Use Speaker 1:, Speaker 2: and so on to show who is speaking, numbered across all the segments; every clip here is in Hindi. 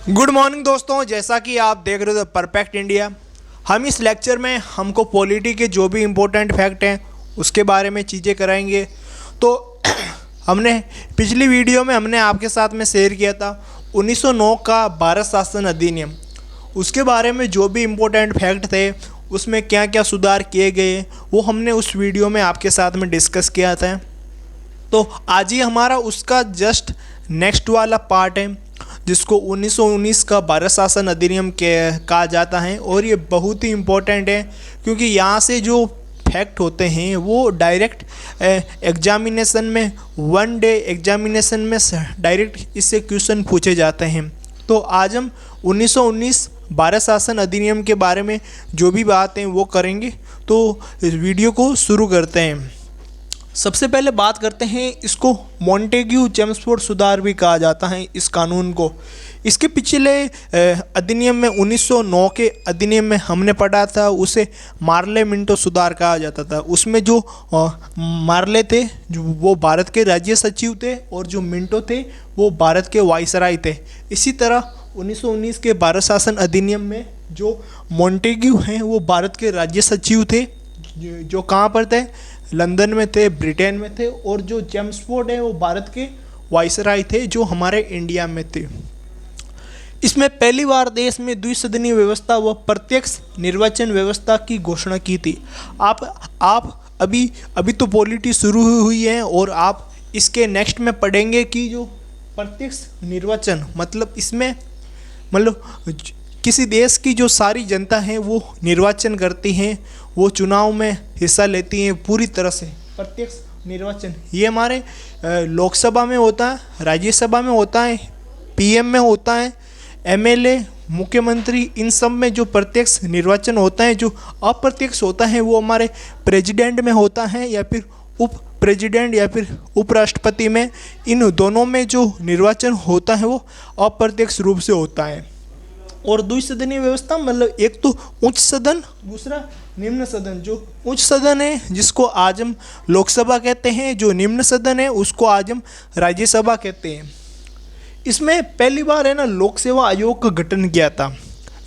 Speaker 1: गुड मॉर्निंग दोस्तों, जैसा कि आप देख रहे हो परफेक्ट इंडिया। हम इस लेक्चर में हमको पॉलिटी के जो भी इम्पोर्टेंट फैक्ट हैं उसके बारे में चीज़ें कराएंगे। तो हमने पिछली वीडियो में हमने आपके साथ में शेयर किया था 1909 का भारत शासन अधिनियम। उसके बारे में जो भी इम्पोर्टेंट फैक्ट थे, उसमें क्या क्या सुधार किए गए, वो हमने उस वीडियो में आपके साथ में डिस्कस किया था। तो आज ही हमारा उसका जस्ट नेक्स्ट वाला पार्ट है, जिसको 1919 का भारत शासन अधिनियम कहा जाता है। और ये बहुत ही इम्पोर्टेंट है, क्योंकि यहाँ से जो फैक्ट होते हैं वो डायरेक्ट एग्जामिनेशन में, वन डे एग्जामिनेशन में डायरेक्ट इससे क्वेश्चन पूछे जाते हैं। तो आज हम 1919 भारत शासन अधिनियम के बारे में जो भी बात है वो करेंगे। तो इस वीडियो को शुरू करते हैं। सबसे पहले बात करते हैं, इसको मॉन्टेग्यू चेम्सफोर्ड सुधार भी कहा जाता है इस कानून को। इसके पिछले अधिनियम में 1909 के अधिनियम में हमने पढ़ा था, उसे मार्ले मिंटो सुधार कहा जाता था। उसमें जो मार्ले थे जो वो भारत के राज्य सचिव थे, और जो मिंटो थे वो भारत के वाइसराय थे। इसी तरह 1919 के भारत शासन अधिनियम में जो मॉन्टेग्यू हैं वो भारत के राज्य सचिव थे, जो कहाँ पर थे, लंदन में थे, ब्रिटेन में थे। और जो चेम्सफोर्ड है वो भारत के वाइसराय थे, जो हमारे इंडिया में थे। इसमें पहली बार देश में द्विसदनीय व्यवस्था व प्रत्यक्ष निर्वाचन व्यवस्था की घोषणा की थी। आप अभी तो पॉलिटी शुरू हुई है, और आप इसके नेक्स्ट में पढ़ेंगे कि जो प्रत्यक्ष निर्वाचन मतलब किसी देश की जो सारी जनता है वो निर्वाचन करती हैं, वो चुनाव में हिस्सा लेती हैं पूरी तरह से। प्रत्यक्ष निर्वाचन ये हमारे लोकसभा में होता है, राज्यसभा में होता है, पीएम में होता है, एमएलए, मुख्यमंत्री, इन सब में जो प्रत्यक्ष निर्वाचन होता है। जो अप्रत्यक्ष होता है वो हमारे प्रेसिडेंट में होता है, या फिर उप प्रेसिडेंट, या फिर उपराष्ट्रपति में। इन दोनों में जो निर्वाचन होता है वो अप्रत्यक्ष रूप से होता है। और द्विसदनीय व्यवस्था मतलब एक तो उच्च सदन, दूसरा निम्न सदन। जो उच्च सदन है जिसको आज हम लोकसभा कहते हैं, जो निम्न सदन है उसको आज हम राज्यसभा कहते हैं। इसमें पहली बार है ना लोक सेवा आयोग का गठन किया था।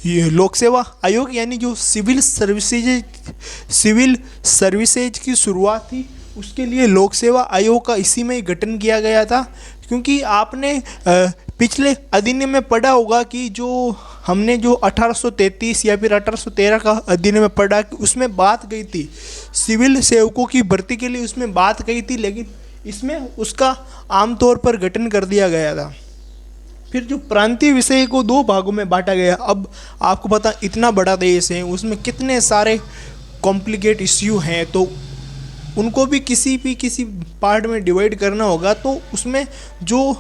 Speaker 1: ये लोक सेवा आयोग यानी जो सिविल सर्विसेज की शुरुआत थी, उसके लिए लोक आयोग आयोग का इसी में ही गठन किया गया था। क्योंकि आपने पिछले अधिनियम में पढ़ा होगा कि जो हमने जो 1833 या फिर 1813 का अधिनियम में पढ़ा कि उसमें बात गई थी सिविल सेवकों की भर्ती के लिए, उसमें बात गई थी, लेकिन इसमें उसका आमतौर पर गठन कर दिया गया था। फिर जो प्रांतीय विषय को दो भागों में बांटा गया। अब आपको पता इतना बड़ा देश है, उसमें कितने सारे कॉम्प्लिकेट इश्यू हैं, तो उनको भी किसी पार्ट में डिवाइड करना होगा। तो उसमें जो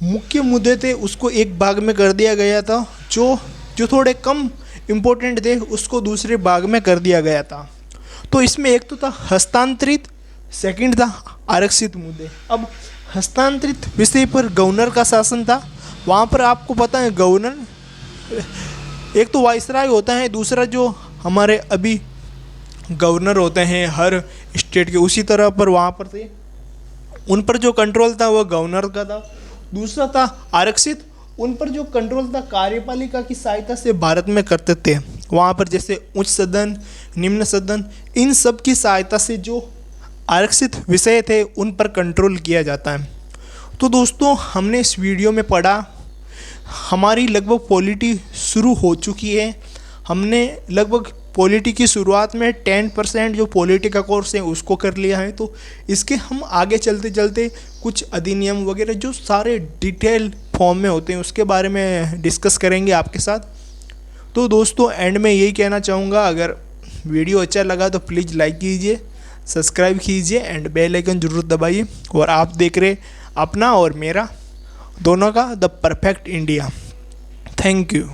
Speaker 1: मुख्य मुद्दे थे उसको एक भाग में कर दिया गया था, जो थोड़े कम इम्पोर्टेंट थे उसको दूसरे भाग में कर दिया गया था। तो इसमें एक तो था हस्तांतरित, सेकंड था आरक्षित मुद्दे। अब हस्तांतरित विषय पर गवर्नर का शासन था। वहाँ पर आपको पता है गवर्नर एक तो वाइसराय होता है, दूसरा जो हमारे अभी गवर्नर होते हैं हर स्टेट के, उसी तरह पर वहाँ पर थे, उन पर जो कंट्रोल था वो गवर्नर का था। दूसरा था आरक्षित, उन पर जो कंट्रोल था कार्यपालिका की सहायता से भारत में करते थे। वहाँ पर जैसे उच्च सदन, निम्न सदन, इन सब की सहायता से जो आरक्षित विषय थे उन पर कंट्रोल किया जाता है। तो दोस्तों हमने इस वीडियो में पढ़ा, हमारी लगभग पॉलिटी शुरू हो चुकी है। हमने लगभग पॉलिटी की शुरुआत में 10% जो पॉलिटी का कोर्स है उसको कर लिया है। तो इसके हम आगे चलते चलते कुछ अधिनियम वगैरह जो सारे डिटेल फॉर्म में होते हैं उसके बारे में डिस्कस करेंगे आपके साथ। तो दोस्तों एंड में यही कहना चाहूँगा, अगर वीडियो अच्छा लगा तो प्लीज़ लाइक कीजिए, सब्सक्राइब कीजिए एंड बेल आइकन ज़रूर दबाइए। और आप देख रहे अपना और मेरा दोनों का the perfect India. Thank you.